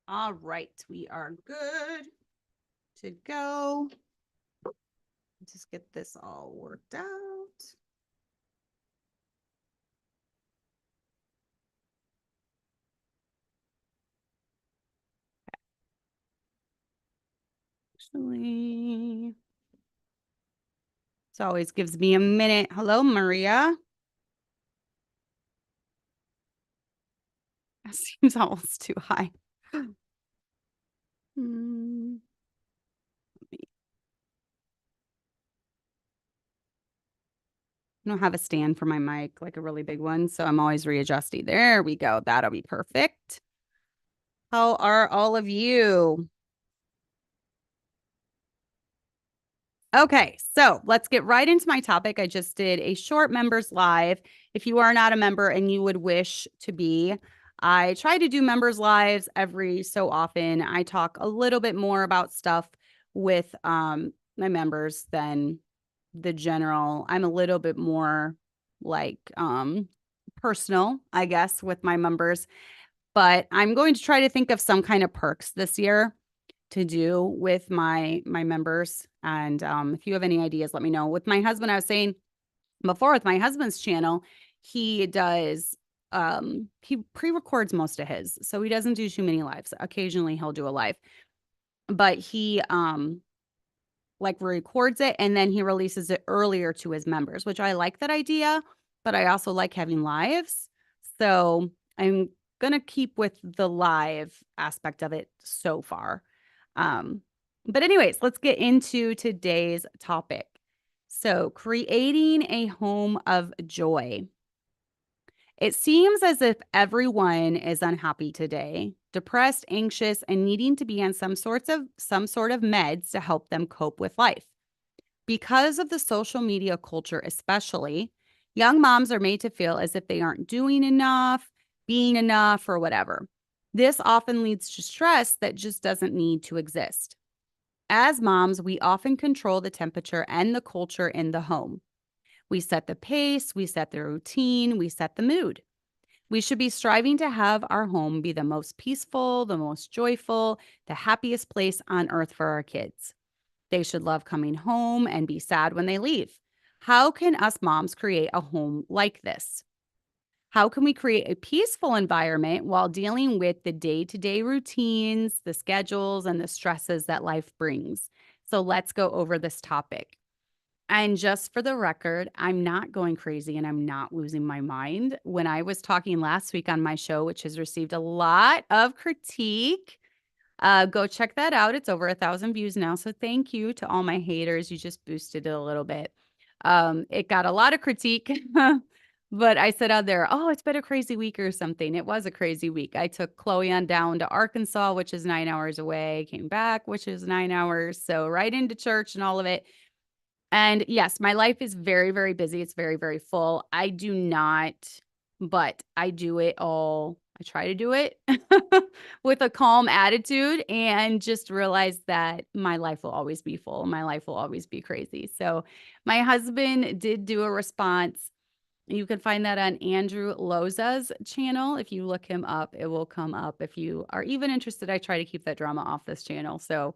All right, we are good to go. Just get this all worked out. Actually, this always gives me a minute. Hello, Maria. That seems almost too high. I don't have a stand for my mic, like a really big one, so I'm always readjusting. There we go. That'll be perfect. How are all of you? Okay, so let's get right into my topic. I just did a short members live. If you are not a member and you would wish to be, I try to do members lives every so often. I talk a little bit more about stuff with my members than the general. I'm a little bit more like personal, I guess, with my members, but I'm going to try to think of some kind of perks this year to do with my members. And if you have any ideas, let me know. With my husband, I was saying before, with my husband's channel, he does he pre-records most of his, so he doesn't do too many lives. Occasionally he'll do a live, but he like records it and then he releases it earlier to his members, which I like that idea, but I also like having lives. So I'm gonna keep with the live aspect of it so far. But anyways, let's get into today's topic. So, creating a home of joy. It seems as if everyone is unhappy today, depressed, anxious, and needing to be on some sort of meds to help them cope with life. Because of the social media culture, especially, young moms are made to feel as if they aren't doing enough, being enough, or whatever. This often leads to stress that just doesn't need to exist. As moms, we often control the temperature and the culture in the home. We set the pace, we set the routine, we set the mood. We should be striving to have our home be the most peaceful, the most joyful, the happiest place on earth for our kids. They should love coming home and be sad when they leave. How can us moms create a home like this? How can we create a peaceful environment while dealing with the day-to-day routines, the schedules, and the stresses that life brings? So let's go over this topic. And just for the record, I'm not going crazy and I'm not losing my mind. When I was talking last week on my show, which has received a lot of critique, go check that out. It's over 1,000 views now. So thank you to all my haters. You just boosted it a little bit. It got a lot of critique, but I said out there, oh, it's been a crazy week or something. It was a crazy week. I took Chloe on down to Arkansas, which is 9 hours away, came back, which is 9 hours. So right into church and all of it. And yes, my life is very, very busy. It's very, very full. I do not, but I do it all. I try to do it with a calm attitude and just realize that my life will always be full. My life will always be crazy. So my husband did do a response. You can find that on Andrew Loza's channel. If you look him up, it will come up. If you are even interested, I try to keep that drama off this channel. So,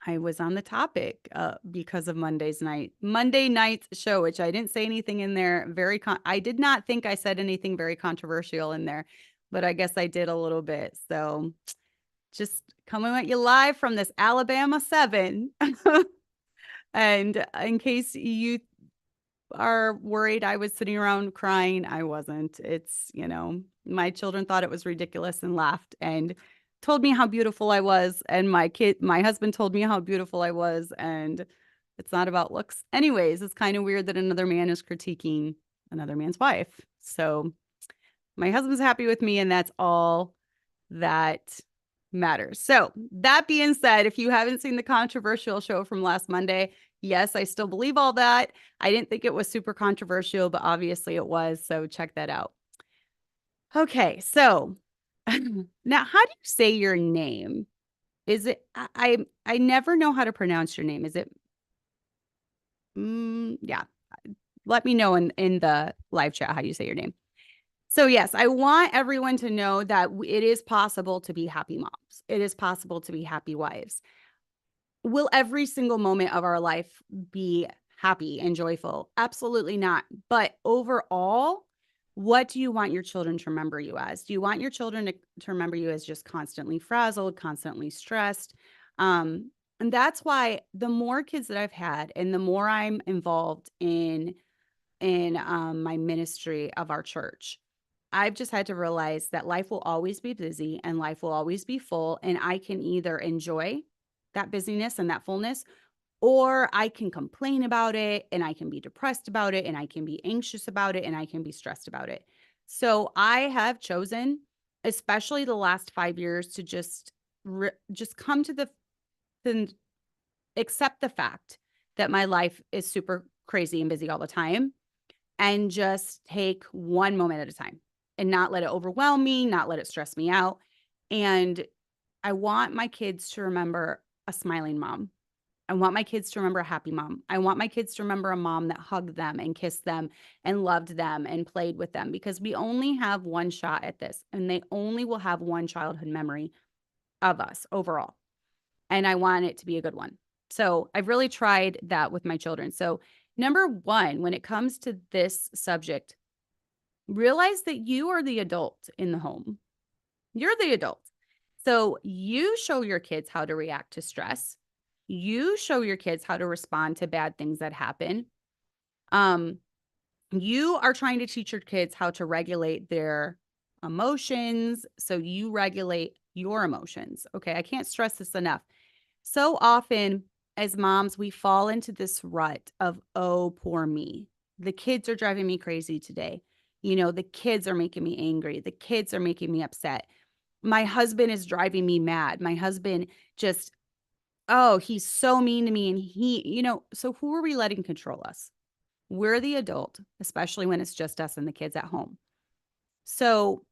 I was on the topic because of Monday night's show, which I didn't say anything in there. I did not think I said anything very controversial in there, but I guess I did a little bit. So just coming at you live from this Alabama 7. And in case you are worried I was sitting around crying, I wasn't. It's, my children thought it was ridiculous and laughed and told me how beautiful I was. And my husband told me how beautiful I was. And it's not about looks. Anyways, it's kind of weird that another man is critiquing another man's wife. So my husband's happy with me, and that's all that matters. So that being said, if you haven't seen the controversial show from last Monday, yes, I still believe all that. I didn't think it was super controversial, but obviously it was. So check that out. Okay, so now how do you say your name? Is it I never know how to pronounce your name. Is it yeah. Let me know in the live chat how you say your name. So yes, I want everyone to know that it is possible to be happy moms. It is possible to be happy wives. Will every single moment of our life be happy and joyful? Absolutely not. But overall, what do you want your children to remember you as? Do you want your children to remember you as just constantly frazzled, constantly stressed? And that's why the more kids that I've had and the more I'm involved in my ministry of our church, I've just had to realize that life will always be busy and life will always be full. And I can either enjoy that busyness and that fullness, or I can complain about it and I can be depressed about it and I can be anxious about it and I can be stressed about it. So I have chosen, especially the last 5 years, to just come to the accept the fact that my life is super crazy and busy all the time, and just take one moment at a time and not let it overwhelm me, not let it stress me out. And I want my kids to remember a smiling mom. I want my kids to remember a happy mom. I want my kids to remember a mom that hugged them and kissed them and loved them and played with them, because we only have one shot at this and they only will have one childhood memory of us overall. And I want it to be a good one. So I've really tried that with my children. So, number one, when it comes to this subject, realize that you are the adult in the home. You're the adult. So you show your kids how to react to stress. You show your kids how to respond to bad things that happen. Um, you are trying to teach your kids how to regulate their emotions. So you regulate your emotions. Okay. I can't stress this enough. So often as moms, we fall into this rut of, oh, poor me. The kids are driving me crazy today. The kids are making me angry. The kids are making me upset. My husband is driving me mad. My husband just, oh, he's so mean to me. And so who are we letting control us? We're the adult, especially when it's just us and the kids at home. So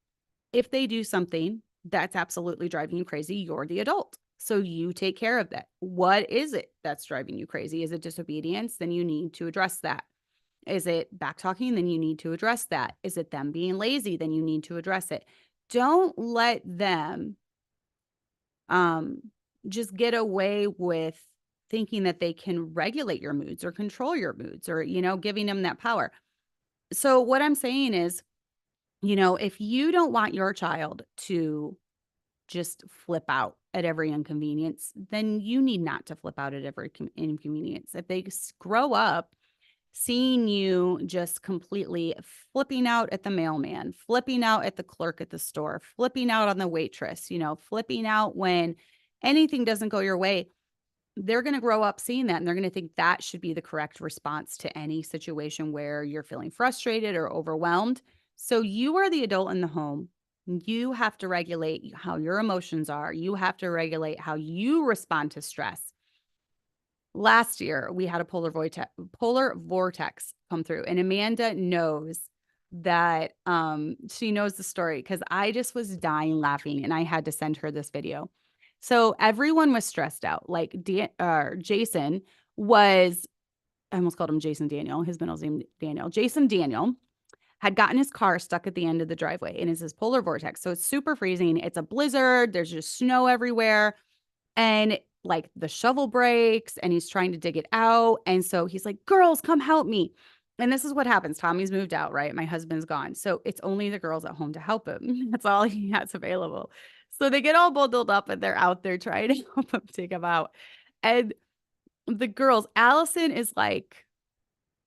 if they do something that's absolutely driving you crazy, you're the adult. So you take care of that. What is it that's driving you crazy? Is it disobedience? Then you need to address that. Is it backtalking? Then you need to address that. Is it them being lazy? Then you need to address it. Don't let them um, just get away with thinking that they can regulate your moods or control your moods, or, giving them that power. So what I'm saying is, if you don't want your child to just flip out at every inconvenience, then you need not to flip out at every inconvenience. If they grow up seeing you just completely flipping out at the mailman, flipping out at the clerk at the store, flipping out on the waitress, flipping out when anything doesn't go your way, they're going to grow up seeing that and they're going to think that should be the correct response to any situation where you're feeling frustrated or overwhelmed. So you are the adult in the home. You have to regulate how your emotions are. You have to regulate how you respond to stress. Last year, we had a polar vortex come through, and Amanda knows that she knows the story because I just was dying laughing and I had to send her this video. So everyone was stressed out. Like Jason was, I almost called him Jason Daniel. His middle name Daniel. Jason Daniel had gotten his car stuck at the end of the driveway, and it's this polar vortex. So it's super freezing. It's a blizzard. There's just snow everywhere. And like the shovel breaks and he's trying to dig it out. And so he's like, girls, come help me. And this is what happens. Tommy's moved out, right? My husband's gone. So it's only the girls at home to help him. That's all he has available. So they get all bundled up and they're out there trying to help him dig him out. And the girls, Allison is like,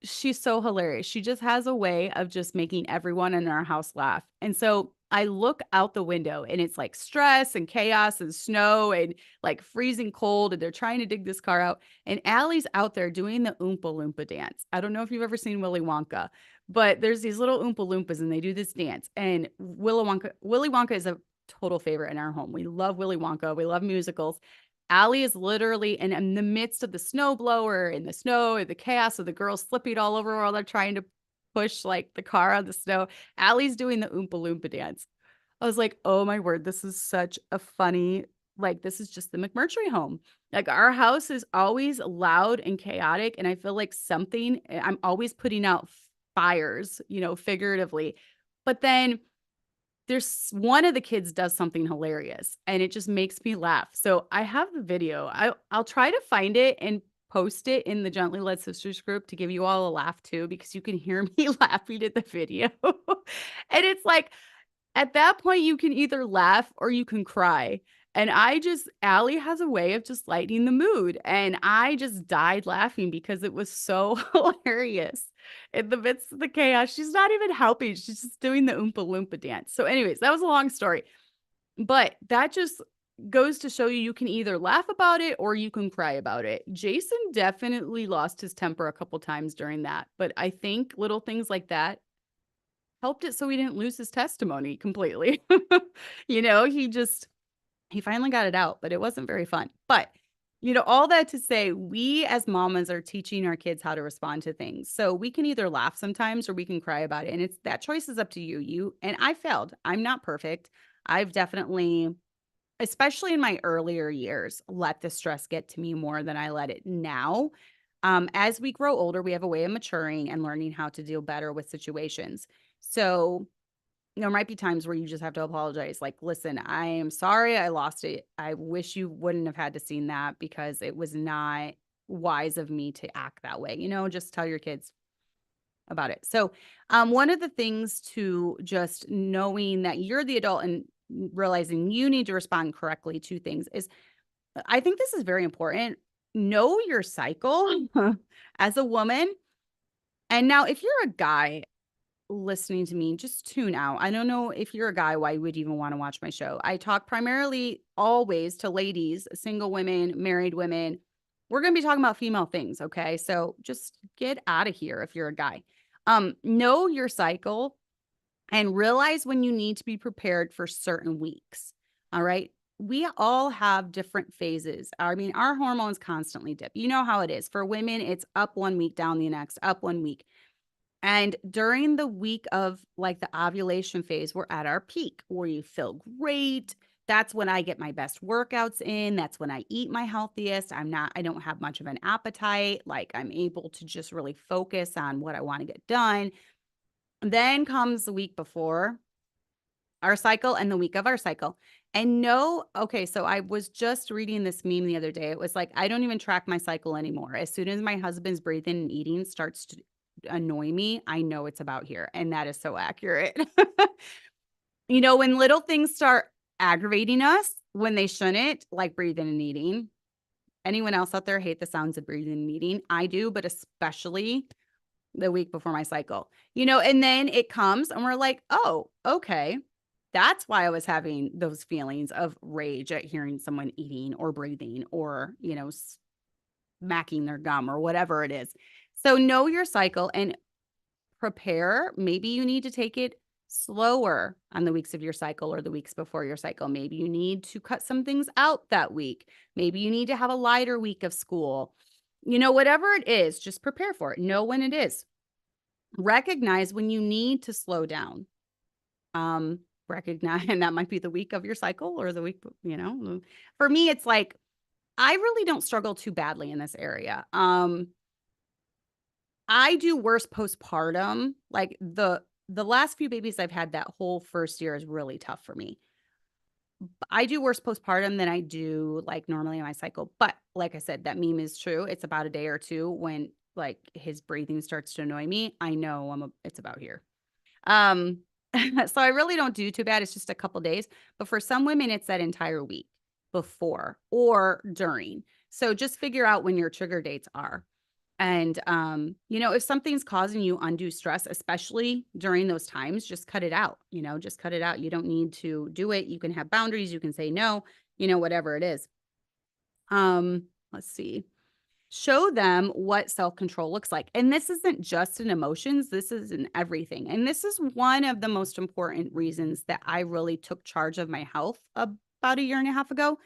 she's so hilarious. She just has a way of just making everyone in our house laugh. And so I look out the window and it's like stress and chaos and snow and like freezing cold. And they're trying to dig this car out. And Allie's out there doing the Oompa Loompa dance. I don't know if you've ever seen Willy Wonka, but there's these little Oompa Loompas and they do this dance. And Willy Wonka is a total favorite in our home. We love Willy Wonka. We love musicals. Allie is literally in the midst of the snowblower and the snow and the chaos of the girls slipping all over while they're trying to push like the car on the snow. Allie's doing the Oompa Loompa dance. I was like, oh my word, this is such a funny, like, this is just the McMurtry home. Like, our house is always loud and chaotic. And I feel like I'm always putting out fires, figuratively, But then there's one of the kids does something hilarious and it just makes me laugh. So I have the video. I'll try to find it and post it in the Gently Led Sisters group to give you all a laugh too, because you can hear me laughing at the video. And it's like, at that point, you can either laugh or you can cry. And Allie has a way of just lightening the mood. And I just died laughing because it was so hilarious. In the midst of the chaos, she's not even helping. She's just doing the Oompa Loompa dance. So, anyways, that was a long story. But that just goes to show you can either laugh about it or you can cry about it. Jason definitely lost his temper a couple times during that. But I think little things like that helped it so he didn't lose his testimony completely. He finally got it out, but it wasn't very fun. But, all that to say, we as mamas are teaching our kids how to respond to things. So we can either laugh sometimes or we can cry about it. And that choice is up to you. And I failed. I'm not perfect. I've definitely, especially in my earlier years, let the stress get to me more than I let it now. As we grow older, we have a way of maturing and learning how to deal better with situations. So there might be times where you just have to apologize. Like, listen, I am sorry I lost it. I wish you wouldn't have had to seen that because it was not wise of me to act that way. Just tell your kids about it. So, one of the things to just knowing that you're the adult and realizing you need to respond correctly to things is, I think this is very important. Know your cycle as a woman. And now, if you're a guy, listening to me, just tune out. I don't know if you're a guy, why you would even want to watch my show. I talk primarily always to ladies, single women, married women. We're going to be talking about female things. Okay. So just get out of here if you're a guy. Know your cycle and realize when you need to be prepared for certain weeks. All right. We all have different phases. I mean, our hormones constantly dip. You know how it is. For women, it's up 1 week, down the next, up 1 week. And during the week of like the ovulation phase, we're at our peak where you feel great. That's when I get my best workouts in. That's when I eat my healthiest. I don't have much of an appetite. Like I'm able to just really focus on what I want to get done. Then comes the week before our cycle and the week of our cycle. And okay, so I was just reading this meme the other day. It was like, I don't even track my cycle anymore. As soon as my husband's breathing and eating starts to annoy me, I know it's about here. And that is so accurate. When little things start aggravating us when they shouldn't, like breathing and eating. Anyone else out there hate the sounds of breathing and eating? I do, but especially the week before my cycle, and then it comes and we're like, oh, okay. That's why I was having those feelings of rage at hearing someone eating or breathing or, smacking their gum or whatever it is. So know your cycle and prepare. Maybe you need to take it slower on the weeks of your cycle or the weeks before your cycle. Maybe you need to cut some things out that week. Maybe you need to have a lighter week of school. Whatever it is, just prepare for it. Know when it is. Recognize when you need to slow down. Recognize, and that might be the week of your cycle or the week, for me, it's like, I really don't struggle too badly in this area. I do worse postpartum. Like the last few babies I've had, that whole first year is really tough for me. I do worse postpartum than I do like normally in my cycle. But like I said, that meme is true. It's about a day or two when like his breathing starts to annoy me. I know it's about here. So I really don't do too bad. It's just a couple days. But for some women, it's that entire week before or during. So just figure out when your trigger dates are. And, if something's causing you undue stress, especially during those times, just cut it out, just cut it out. You don't need to do it. You can have boundaries. You can say no, whatever it is. Let's see. Show them what self-control looks like. And this isn't just in emotions. This is in everything. And this is one of the most important reasons that I really took charge of my health about a year and a half ago.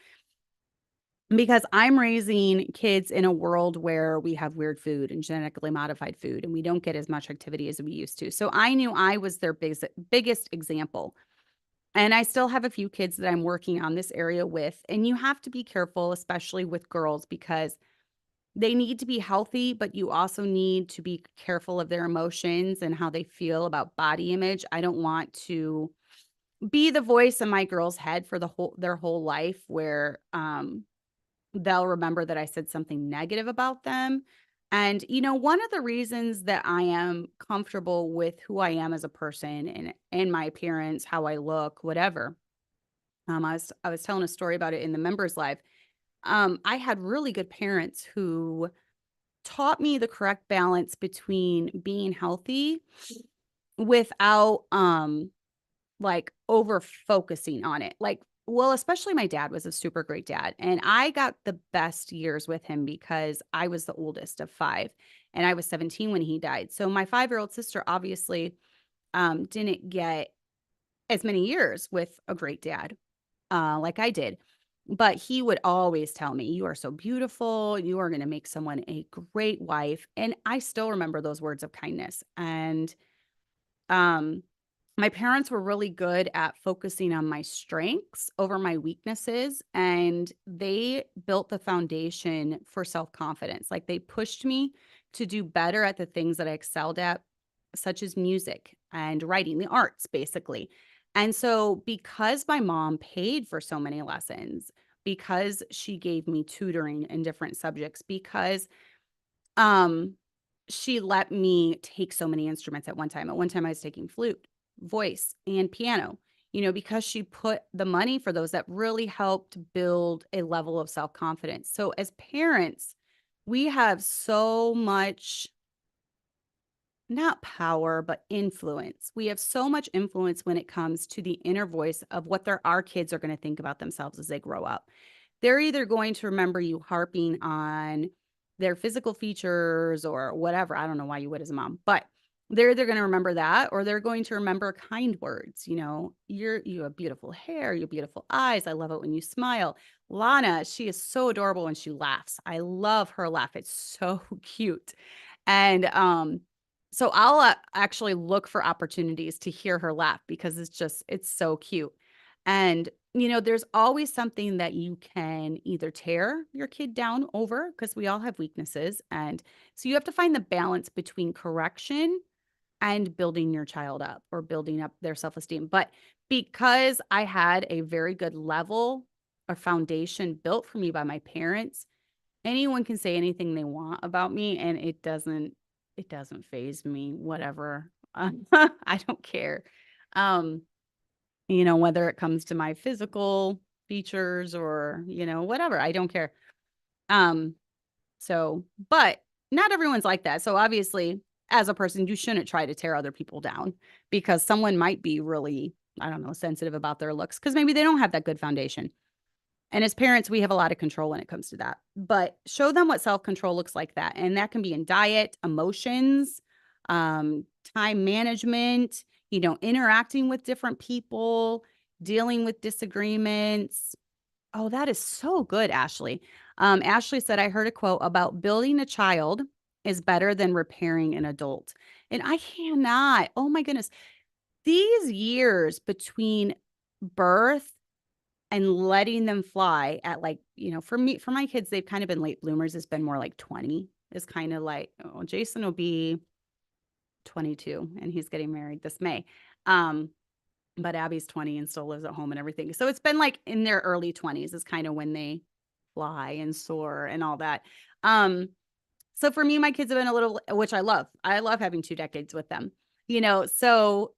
Because I'm raising kids in a world where we have weird food and genetically modified food, and we don't get as much activity as we used to. So I knew I was their biggest example. And I still have a few kids that I'm working on this area with. And you have to be careful, especially with girls, because they need to be healthy, but you also need to be careful of their emotions and how they feel about body image. I don't want to be the voice in my girl's head for their whole life where they'll remember that I said something negative about them. And one of the reasons that I am comfortable with who I am as a person and my appearance, how I look, whatever. I was telling a story about it in the members live. I had really good parents who taught me the correct balance between being healthy without like over focusing on it. Like, well, especially my dad was a super great dad. And I got the best years with him because I was the oldest of five and I was 17 when he died. So my 5-year-old sister obviously didn't get as many years with a great dad like I did. But he would always tell me, "You are so beautiful. You are going to make someone a great wife." And I still remember those words of kindness. And um, my parents were really good at focusing on my strengths over my weaknesses, and they built the foundation for self-confidence. Like they pushed me to do better at the things that I excelled at, such as music and writing, the arts, basically. And so, because my mom paid for so many lessons, because she gave me tutoring in different subjects, because um, she let me take so many instruments at one time. At one time, I was taking flute, voice, and piano, because she put the money for those that really helped build a level of self-confidence. So as parents, we have so much, not power, but influence. We have so much influence when it comes to the inner voice of what our kids are going to think about themselves as they grow up. They're either going to remember you harping on their physical features or whatever. I don't know why you would as a mom, but they're either going to remember that or they're going to remember kind words. You have beautiful hair, you have beautiful eyes. I love it when you smile. Lana, she is so adorable when she laughs. I love her laugh. It's so cute. And so I'll actually look for opportunities to hear her laugh because it's so cute. And, there's always something that you can either tear your kid down over because we all have weaknesses. And so you have to find the balance between correction and building your child up or building up their self-esteem. But because I had a very good level or foundation built for me by my parents, anyone can say anything they want about me and it doesn't phase me, whatever. I don't care. Um, whether it comes to my physical features or, whatever, I don't care. Um, so, but not everyone's like that. So obviously, as a person, you shouldn't try to tear other people down because someone might be really, I don't know, sensitive about their looks because maybe they don't have that good foundation. And as parents, we have a lot of control when it comes to that. But show them what self-control looks like that. And that can be in diet, emotions, um, time management, interacting with different people, dealing with disagreements. Oh, that is so good, Ashley. Ashley said, I heard a quote about building a child is better than repairing an adult. And I cannot, oh my goodness, these years between birth and letting them fly at for my kids, they've kind of been late bloomers. It's been more like 20 is kind of like, oh, Jason will be 22 and he's getting married this May. But Abby's 20 and still lives at home and everything. So it's been like in their early 20s is kind of when they fly and soar and all that. So for me, my kids have been a little, which I love. I love having 2 decades with them, so,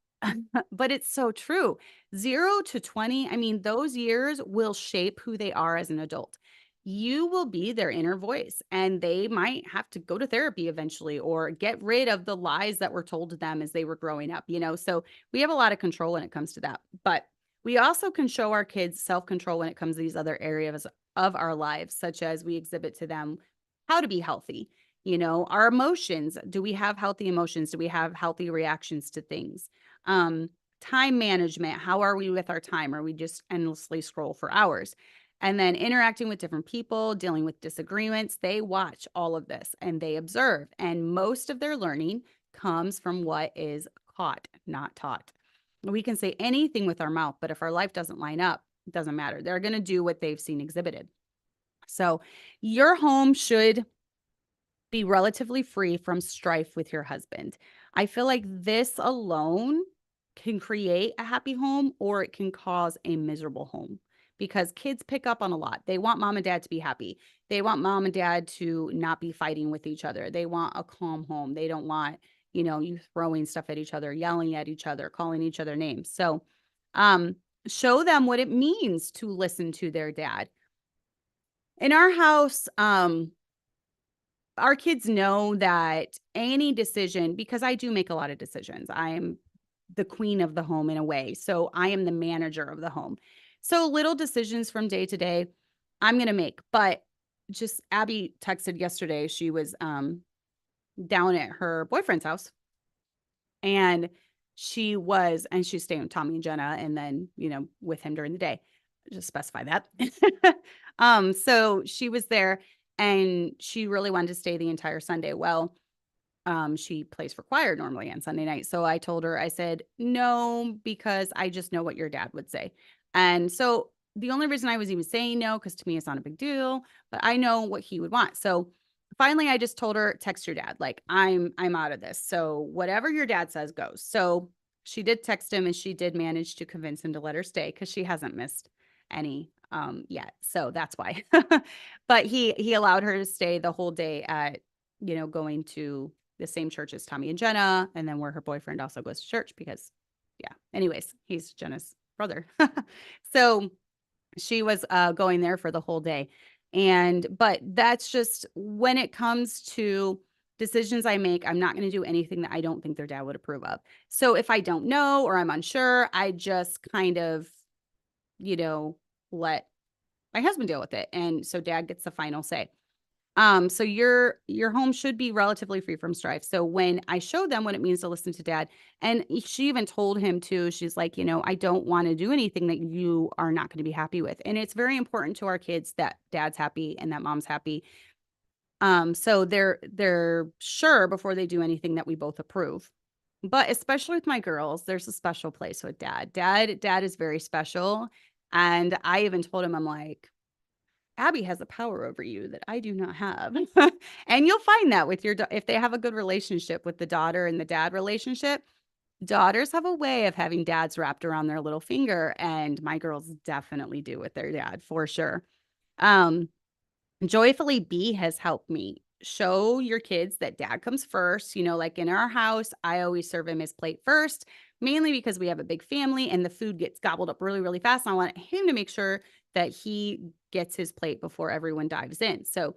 but it's so true. 0 to 20, I mean, those years will shape who they are as an adult. You will be their inner voice, and they might have to go to therapy eventually or get rid of the lies that were told to them as they were growing up, So we have a lot of control when it comes to that. But we also can show our kids self-control when it comes to these other areas of our lives, such as we exhibit to them how to be healthy. Our emotions. Do we have healthy emotions? Do we have healthy reactions to things? Um, Time management. How are we with our time? Are we just endlessly scroll for hours? And then interacting with different people, dealing with disagreements. They watch all of this and they observe. And most of their learning comes from what is caught, not taught. We can say anything with our mouth, but if our life doesn't line up, it doesn't matter. They're going to do what they've seen exhibited. So your home should Be relatively free from strife with your husband. I feel like this alone can create a happy home or it can cause a miserable home because kids pick up on a lot. They want mom and dad to be happy. They want mom and dad to not be fighting with each other. They want a calm home. They don't want, you throwing stuff at each other, yelling at each other, calling each other names. So, um, show them what it means to listen to their dad. In our house, our kids know that any decision, because I do make a lot of decisions. I am the queen of the home in a way. So I am the manager of the home. So little decisions from day to day, I'm going to make. But just Abby texted yesterday. She was down at her boyfriend's house and she's staying with Tommy and Jenna and then, with him during the day. Just specify that. So she was there and she really wanted to stay the entire Sunday. Well, she plays for choir normally on Sunday night. So I told her, I said, no, because I just know what your dad would say. And so the only reason I was even saying no, because to me, it's not a big deal, but I know what he would want. So finally, I just told her, text your dad. Like I'm out of this. So whatever your dad says goes. So she did text him and she did manage to convince him to let her stay because she hasn't missed any yet. So that's why. But he allowed her to stay the whole day at, going to the same church as Tommy and Jenna, and then where her boyfriend also goes to church because, yeah. Anyways, he's Jenna's brother. So she was going there for the whole day. But that's just when it comes to decisions I make, I'm not going to do anything that I don't think their dad would approve of. So if I don't know or I'm unsure, I just kind of, let my husband deal with it. And so dad gets the final say. So your home should be relatively free from strife. So when I showed them what it means to listen to dad, and she even told him too, she's like, I don't want to do anything that you are not going to be happy with. And it's very important to our kids that dad's happy and that mom's happy. So they're sure before they do anything that we both approve. But especially with my girls, there's a special place with dad. Dad is very special. And I even told him, I'm like, Abby has a power over you that I do not have. And you'll find that with if they have a good relationship with the daughter and the dad relationship, daughters have a way of having dads wrapped around their little finger. And my girls definitely do with their dad for sure. Um, Joyfully Be has helped me show your kids that dad comes first. Like in our house, I always serve him his plate first, mainly because we have a big family and the food gets gobbled up really, really fast. And I want him to make sure that he gets his plate before everyone dives in. So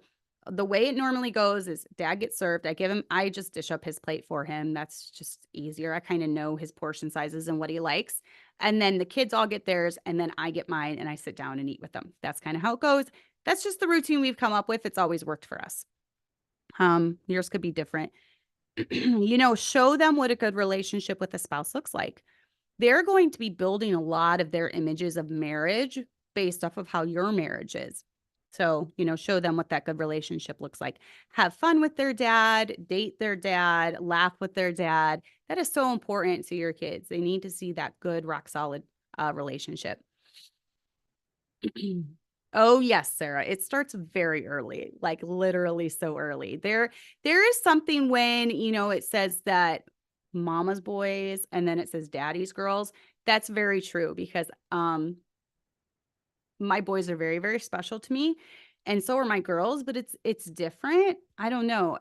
the way it normally goes is dad gets served. I just dish up his plate for him. That's just easier. I kind of know his portion sizes and what he likes. And then the kids all get theirs and then I get mine and I sit down and eat with them. That's kind of how it goes. That's just the routine we've come up with. It's always worked for us. Yours could be different. Show them what a good relationship with a spouse looks like. They're going to be building a lot of their images of marriage based off of how your marriage is. So, show them what that good relationship looks like. Have fun with their dad, date their dad, laugh with their dad. That is so important to your kids. They need to see that good, rock solid relationship. Oh, yes, Sarah. It starts very early, like literally so early. There is something when, it says that mama's boys and then it says daddy's girls. That's very true because my boys are very, very special to me and so are my girls, but it's different. I don't know.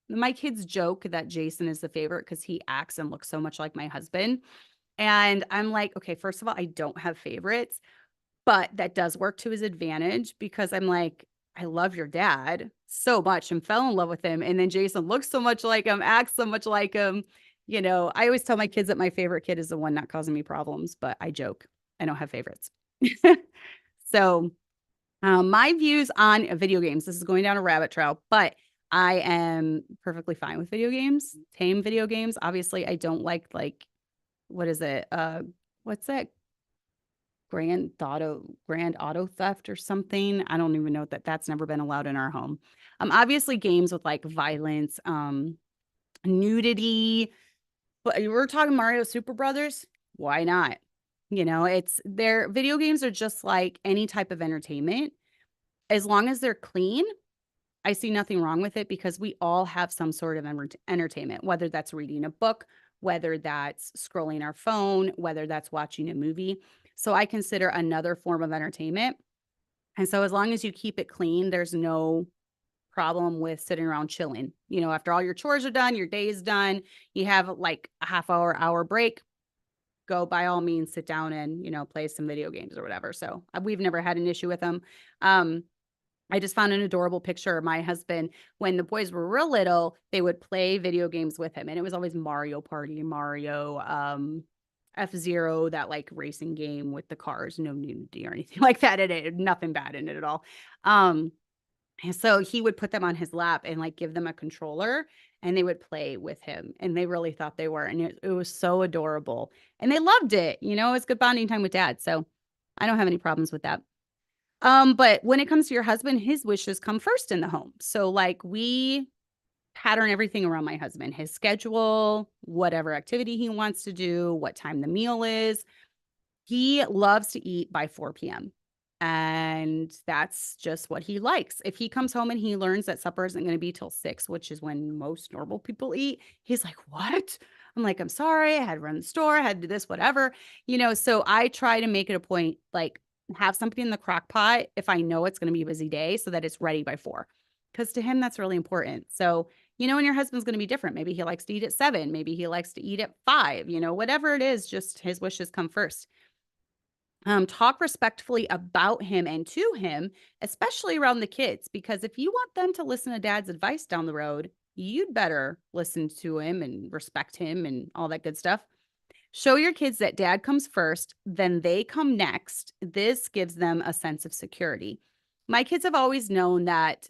My kids joke that Jason is the favorite because he acts and looks so much like my husband. And I'm like, okay, first of all, I don't have favorites. But that does work to his advantage because I'm like, I love your dad so much and fell in love with him. And then Jason looks so much like him, acts so much like him. I always tell my kids that my favorite kid is the one not causing me problems, but I joke. I don't have favorites. So my views on video games, this is going down a rabbit trail, but I am perfectly fine with video games, tame video games. Obviously, I don't like what is it? What's that? Grand auto theft or something. I don't even know that's never been allowed in our home. Obviously games with like violence, nudity, but we're talking Mario Super Brothers. Why not? It's their video games are just like any type of entertainment. As long as they're clean, I see nothing wrong with it because we all have some sort of entertainment, whether that's reading a book, whether that's scrolling our phone, whether that's watching a movie. So I consider another form of entertainment. And so as long as you keep it clean, there's no problem with sitting around chilling. After all your chores are done, your day is done, you have like a half hour break, go by all means sit down and, play some video games or whatever. So we've never had an issue with them. Um, I just found an adorable picture of my husband when the boys were real little, they would play video games with him. And it was always Mario Party, Mario, F-Zero, that like racing game with the cars, no nudity or anything like that in it, nothing bad in it at all. And so he would put them on his lap and like give them a controller and they would play with him. And they really thought they were. And it was so adorable. And they loved it. It was good bonding time with dad. So I don't have any problems with that. But when it comes to your husband, his wishes come first in the home. So like we pattern everything around my husband, his schedule, whatever activity he wants to do, what time the meal is. He loves to eat by 4 p.m. And that's just what he likes. If he comes home and he learns that supper isn't going to be till 6, which is when most normal people eat, he's like, "What?" I'm like, "I'm sorry. I had to run the store. I had to do this, whatever." So I try to make it a point, like have something in the crock pot if I know it's going to be a busy day so that it's ready by 4. Because to him, that's really important. So, and your husband's going to be different. Maybe he likes to eat at 7. Maybe he likes to eat at 5, whatever it is, just his wishes come first. Talk respectfully about him and to him, especially around the kids, because if you want them to listen to dad's advice down the road, you'd better listen to him and respect him and all that good stuff. Show your kids that dad comes first, then they come next. This gives them a sense of security. My kids have always known that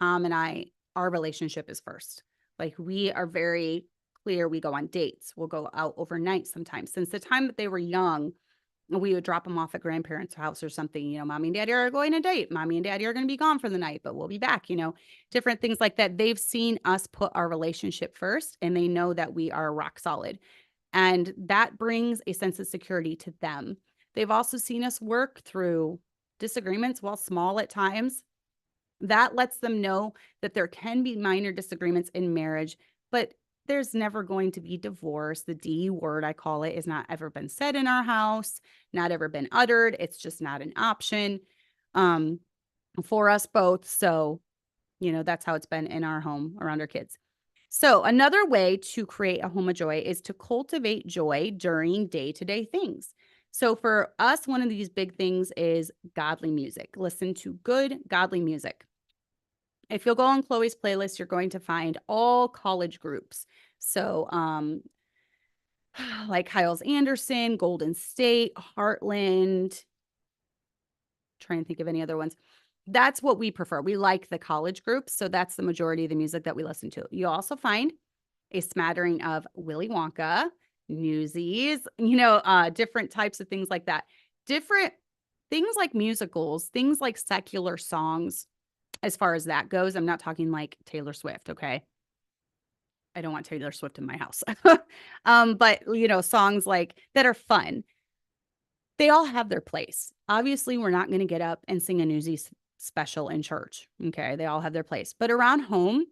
Tom and I, our relationship is first. Like we are very clear. We go on dates. We'll go out overnight sometimes. Since the time that they were young, we would drop them off at grandparents' house or something. Mommy and daddy are going on a date. Mommy and daddy are going to be gone for the night, but we'll be back, different things like that. They've seen us put our relationship first and they know that we are rock solid. And that brings a sense of security to them. They've also seen us work through disagreements, while small at times. That lets them know that there can be minor disagreements in marriage, but there's never going to be divorce. The D word, I call it, is not ever been said in our house, not ever been uttered. It's just not an option for us both. So, that's how it's been in our home around our kids. So another way to create a home of joy is to cultivate joy during day-to-day things. So for us, one of these big things is godly music. Listen to good, godly music. If you'll go on Chloe's playlist, you're going to find all college groups. So, like Hyles Anderson, Golden State, Heartland, trying to think of any other ones. That's what we prefer. We like the college groups. So that's the majority of the music that we listen to. You also find a smattering of Willy Wonka, Newsies, different types of things like that. Different things like musicals, things like secular songs. As far as that goes, I'm not talking like Taylor Swift, okay? I don't want Taylor Swift in my house. But songs like that are fun. They all have their place. Obviously, we're not going to get up and sing a Newsies special in church, okay? They all have their place. But around home,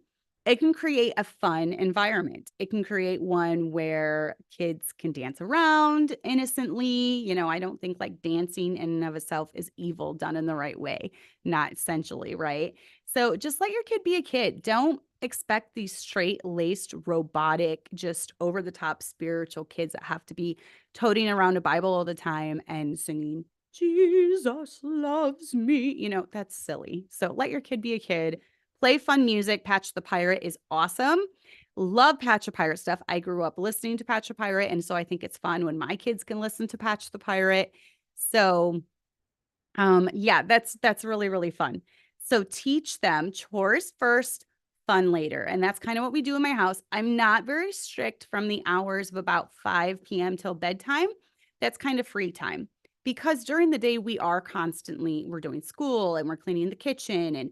it can create a fun environment. It can create one where kids can dance around innocently. I don't think like dancing in and of itself is evil done in the right way, not essentially, right? So just let your kid be a kid. Don't expect these straight-laced, robotic, just over-the-top spiritual kids that have to be toting around a Bible all the time and singing, "Jesus loves me." That's silly. So let your kid be a kid. Play fun music. Patch the Pirate is awesome. Love Patch the Pirate stuff. I grew up listening to Patch the Pirate, and so I think it's fun when my kids can listen to Patch the Pirate. So, yeah, that's really, really fun. So teach them chores first, fun later. And that's kind of what we do in my house. I'm not very strict from the hours of about 5 p.m. till bedtime. That's kind of free time. Because during the day we're doing school and we're cleaning the kitchen and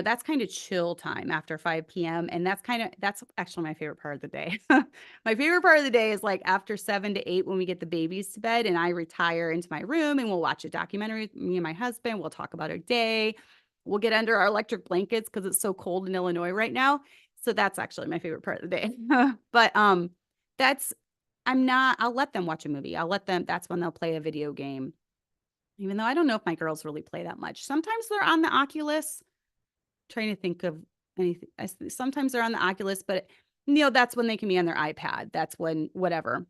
that's kind of chill time after 5 p.m. and that's actually my favorite part of the day. My favorite part of the day is like after 7 to 8 when we get the babies to bed and I retire into my room and we'll watch a documentary, me and my husband, we'll talk about our day. We'll get under our electric blankets because it's so cold in Illinois right now. So that's actually my favorite part of the day. But that's I'll let them watch a movie. That's when they'll play a video game. Even though I don't know if my girls really play that much. Sometimes they're on the Oculus. Trying to think of anything. Sometimes they're on the Oculus, but that's when they can be on their iPad. That's when whatever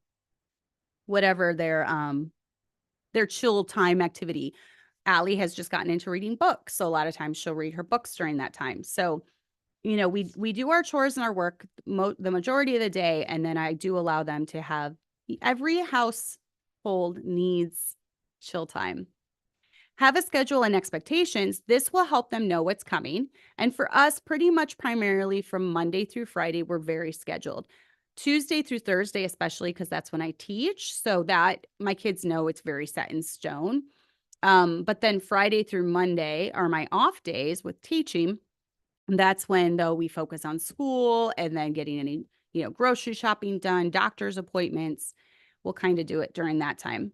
their chill time activity. Allie has just gotten into reading books. So a lot of times she'll read her books during that time. So, we do our chores and our work the majority of the day. And then I do allow them to have every household needs chill time. Have a schedule and expectations. This will help them know what's coming. And for us, pretty much primarily from Monday through Friday, we're very scheduled. Tuesday through Thursday, especially because that's when I teach. So that my kids know it's very set in stone. But then Friday through Monday are my off days with teaching. And that's when, though, we focus on school and then getting any, grocery shopping done, doctor's appointments. We'll kind of do it during that time.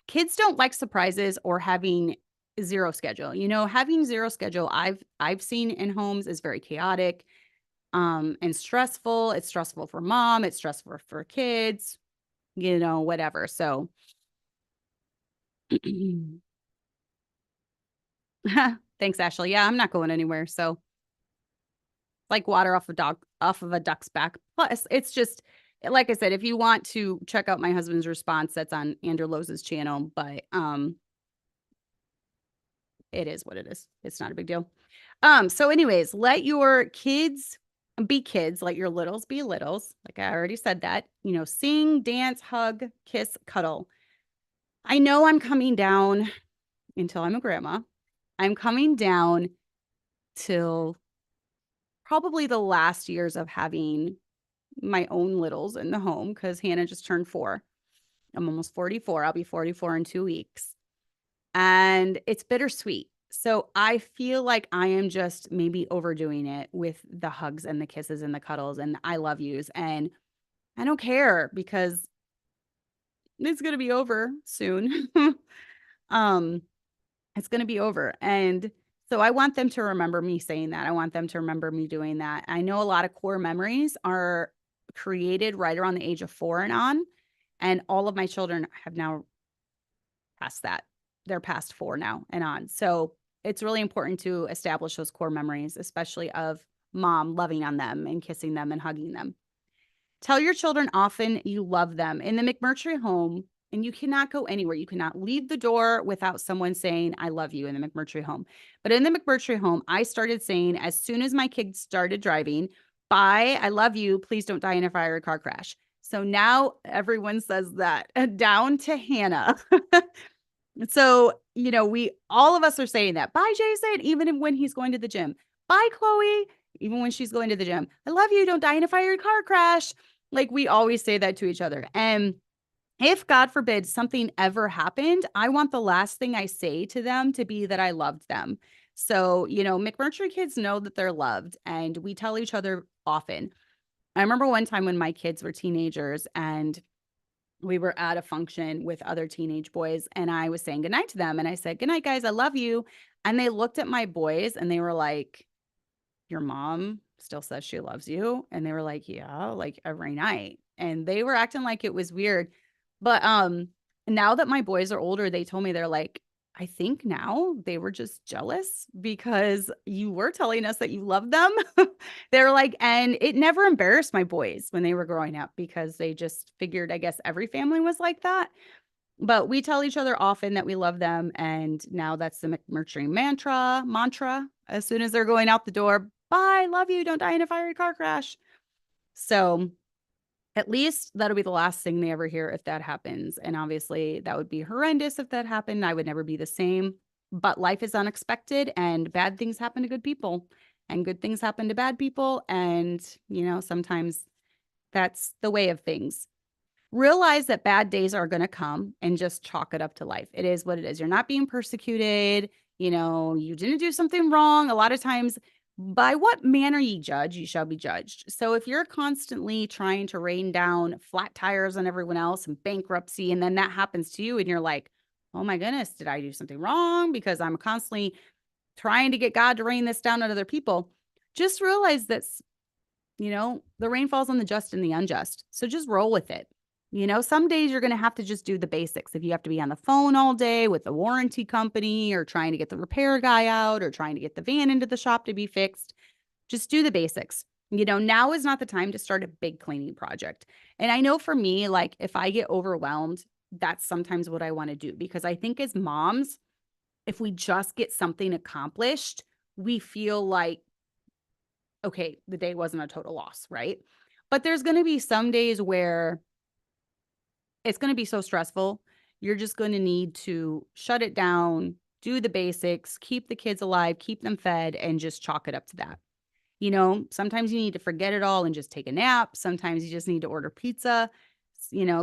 Kids don't like surprises or having zero schedule. Having zero schedule, I've seen in homes is very chaotic and stressful. It's stressful for mom. It's stressful for kids, whatever. So thanks, Ashley. Yeah, I'm not going anywhere. So like water off of a duck's back. Plus, it's just like I said, if you want to check out my husband's response, that's on Andrew Lowe's channel. But it is what it is. It's not a big deal. So anyways, let your kids be kids, let your littles be littles. Like I already said that, sing, dance, hug, kiss, cuddle. I know I'm coming down until I'm a grandma. I'm coming down till probably the last years of having my own littles in the home because Hannah just turned 4. I'm almost 44. I'll be 44 in 2 weeks. And it's bittersweet. So I feel like I am just maybe overdoing it with the hugs and the kisses and the cuddles and the I love yous. And I don't care because it's going to be over soon. It's going to be over. And so I want them to remember me saying that. I want them to remember me doing that. I know a lot of core memories are created right around the age of 4 and on. And all of my children have now passed that. They're past 4 now and on. So it's really important to establish those core memories, especially of mom loving on them and kissing them and hugging them. Tell your children often you love them. In the McMurtry home, and you cannot go anywhere. You cannot leave the door without someone saying, I love you in the McMurtry home. But in the McMurtry home, I started saying, as soon as my kids started driving, bye, I love you. Please don't die in a fire or car crash. So now everyone says that down to Hannah. So, all of us are saying that. Bye, Jason, even when he's going to the gym. Bye, Chloe, even when she's going to the gym. I love you. Don't die in a fire or car crash. Like we always say that to each other. And if God forbid something ever happened, I want the last thing I say to them to be that I loved them. So, McMurtry kids know that they're loved and we tell each other often. I remember one time when my kids were teenagers and we were at a function with other teenage boys and I was saying goodnight to them. And I said, good night, guys. I love you. And they looked at my boys and they were like, your mom still says she loves you. And they were like, yeah, like every night. And they were acting like it was weird. But now that my boys are older, they told me they're like, I think now they were just jealous because you were telling us that you love them. They're like, and it never embarrassed my boys when they were growing up because they just figured, I guess every family was like that. But we tell each other often that we love them. And now that's the McMurtry mantra. As soon as they're going out the door, bye, love you, don't die in a fiery car crash. So at least that'll be the last thing they ever hear if that happens. And obviously that would be horrendous if that happened. I would never be the same. But life is unexpected and bad things happen to good people and good things happen to bad people. And, sometimes that's the way of things. Realize that bad days are going to come and just chalk it up to life. It is what it is. You're not being persecuted. You didn't do something wrong. A lot of times, by what manner ye judge, you shall be judged. So if you're constantly trying to rain down flat tires on everyone else and bankruptcy, and then that happens to you and you're like, oh my goodness, did I do something wrong? Because I'm constantly trying to get God to rain this down on other people. Just realize that, the rain falls on the just and the unjust. So just roll with it. Some days you're going to have to just do the basics. If you have to be on the phone all day with the warranty company or trying to get the repair guy out or trying to get the van into the shop to be fixed, just do the basics. Now is not the time to start a big cleaning project. And I know for me, like if I get overwhelmed, that's sometimes what I want to do, because I think as moms, if we just get something accomplished, we feel like, okay, the day wasn't a total loss, right? But there's going to be some days where it's going to be so stressful. You're just going to need to shut it down, do the basics, keep the kids alive, keep them fed, and just chalk it up to that. Sometimes you need to forget it all and just take a nap. Sometimes you just need to order pizza,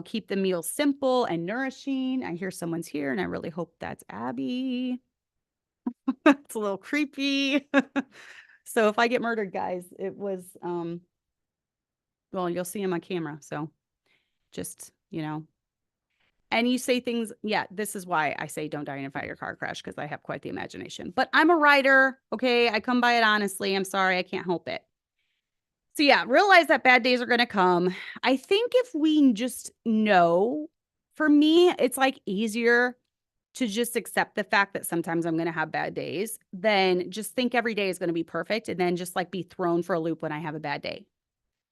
keep the meal simple and nourishing. I hear someone's here and I really hope that's Abby. It's a little creepy. So if I get murdered, guys, it was, well, you'll see him on camera. So just, and you say things. Yeah, this is why I say don't die in a fire car crash, because I have quite the imagination. But I'm a writer. Okay. I come by it honestly. I'm sorry. I can't help it. So yeah, realize that bad days are going to come. I think if we just know, for me, it's like easier to just accept the fact that sometimes I'm going to have bad days than just think every day is going to be perfect and then just like be thrown for a loop when I have a bad day.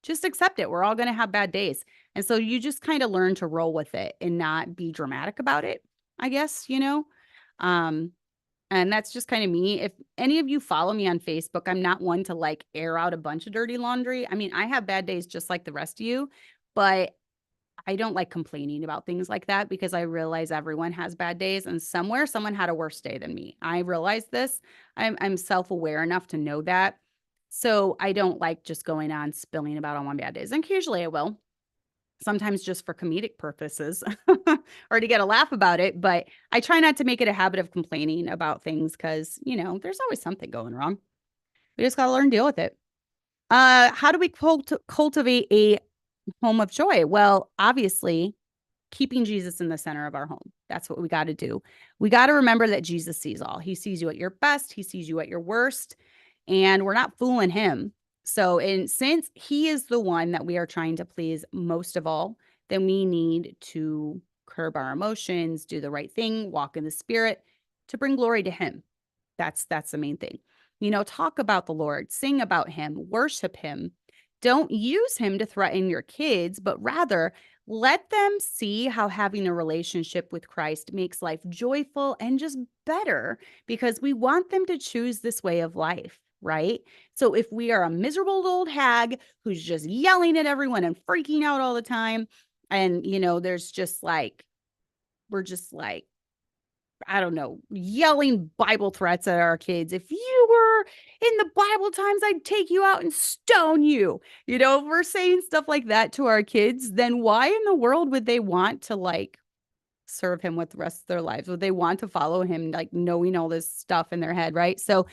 Just accept it. We're all going to have bad days. And so you just kind of learn to roll with it and not be dramatic about it, I guess, and that's just kind of me. If any of you follow me on Facebook, I'm not one to like air out a bunch of dirty laundry. I mean, I have bad days just like the rest of you, but I don't like complaining about things like that, because I realize everyone has bad days and somewhere someone had a worse day than me. I realize this. I'm self-aware enough to know that. So I don't like just going on spilling about all my bad days. And occasionally I will, sometimes just for comedic purposes or to get a laugh about it. But I try not to make it a habit of complaining about things, because, there's always something going wrong. We just got to learn to deal with it. How do we cultivate a home of joy? Well, obviously, keeping Jesus in the center of our home. That's what we got to do. We got to remember that Jesus sees all. He sees you at your best. He sees you at your worst. And we're not fooling him. So, and since he is the one that we are trying to please most of all, then we need to curb our emotions, do the right thing, walk in the spirit to bring glory to him. That's the main thing. Talk about the Lord, sing about him, worship him. Don't use him to threaten your kids, but rather let them see how having a relationship with Christ makes life joyful and just better, because we want them to choose this way of life, right? So if we are a miserable old hag who's just yelling at everyone and freaking out all the time, and, there's just like, we're just like, I don't know, yelling Bible threats at our kids. If you were in the Bible times, I'd take you out and stone you. If we're saying stuff like that to our kids, then why in the world would they want to like serve him with the rest of their lives? Would they want to follow him, like knowing all this stuff in their head, right? So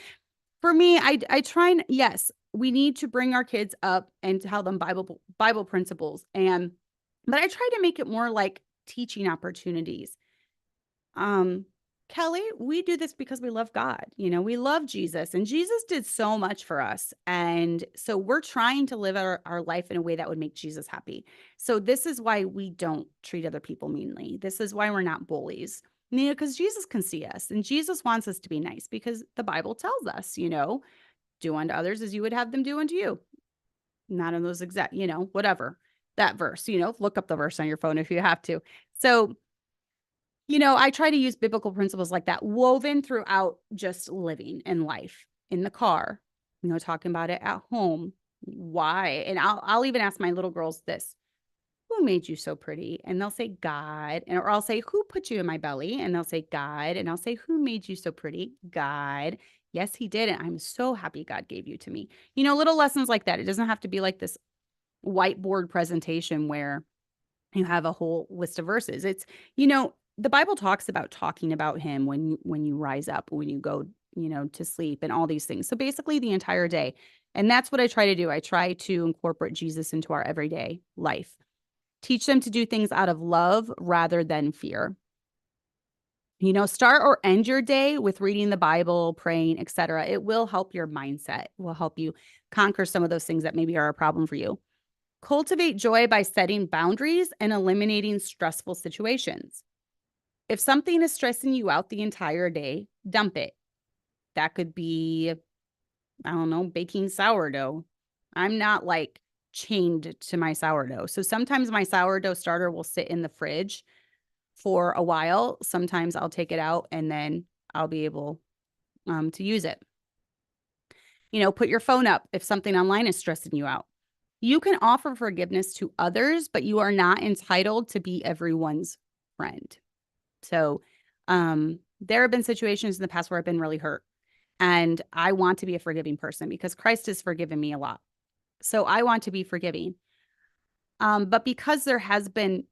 for me, I try and, yes, we need to bring our kids up and tell them Bible principles, but I try to make it more like teaching opportunities. Kelly, we do this because we love God. We love Jesus, and Jesus did so much for us. And so we're trying to live our life in a way that would make Jesus happy. So this is why we don't treat other people meanly. This is why we're not bullies, because Jesus can see us and Jesus wants us to be nice, because the Bible tells us, do unto others as you would have them do unto you. Not in those exact, whatever that verse, look up the verse on your phone if you have to. So I try to use biblical principles like that woven throughout just living in life, in the car, talking about it at home. Why? And I'll even ask my little girls this: who made you so pretty? And they'll say, God. Or I'll say, who put you in my belly? And they'll say, God. And I'll say, who made you so pretty? God. Yes, he did. And I'm so happy God gave you to me. Little lessons like that. It doesn't have to be like this whiteboard presentation where you have a whole list of verses. It's, the Bible talks about talking about him when you rise up, when you go, to sleep, and all these things. So basically the entire day. And that's what I try to do. I try to incorporate Jesus into our everyday life. Teach them to do things out of love rather than fear. Start or end your day with reading the Bible, praying, etc. It will help your mindset. It will help you conquer some of those things that maybe are a problem for you. Cultivate joy by setting boundaries and eliminating stressful situations. If something is stressing you out the entire day, dump it. That could be, I don't know, baking sourdough. I'm not like chained to my sourdough. So sometimes my sourdough starter will sit in the fridge for a while. Sometimes I'll take it out and then I'll be able to use it. Put your phone up if something online is stressing you out. You can offer forgiveness to others, but you are not entitled to be everyone's friend. So there have been situations in the past where I've been really hurt. And I want to be a forgiving person because Christ has forgiven me a lot. So I want to be forgiving. But because there has been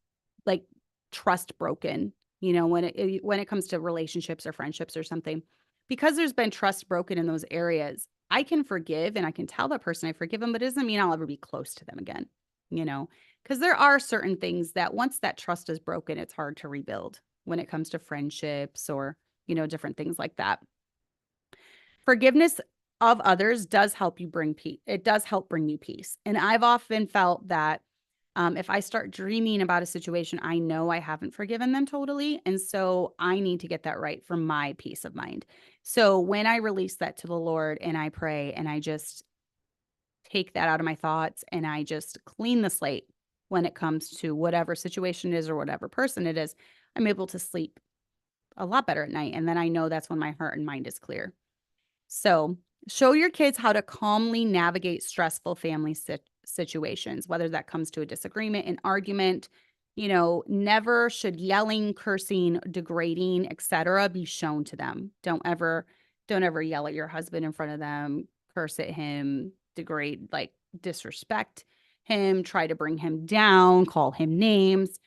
like trust broken, when it comes to relationships or friendships or something, because there's been trust broken in those areas, I can forgive and I can tell that person I forgive them, but it doesn't mean I'll ever be close to them again, because there are certain things that once that trust is broken, it's hard to rebuild when it comes to friendships or, different things like that. Forgiveness of others does help you bring peace. It does help bring you peace. And I've often felt that if I start dreaming about a situation, I know I haven't forgiven them totally. And so I need to get that right for my peace of mind. So when I release that to the Lord and I pray and I just take that out of my thoughts and I just clean the slate when it comes to whatever situation it is or whatever person it is, I'm able to sleep a lot better at night. And then I know that's when my heart and mind is clear. So show your kids how to calmly navigate stressful family situations, whether that comes to a disagreement, an argument. Never should yelling, cursing, degrading, etc. be shown to them. Don't ever yell at your husband in front of them, curse at him, degrade, like disrespect him, try to bring him down, call him names.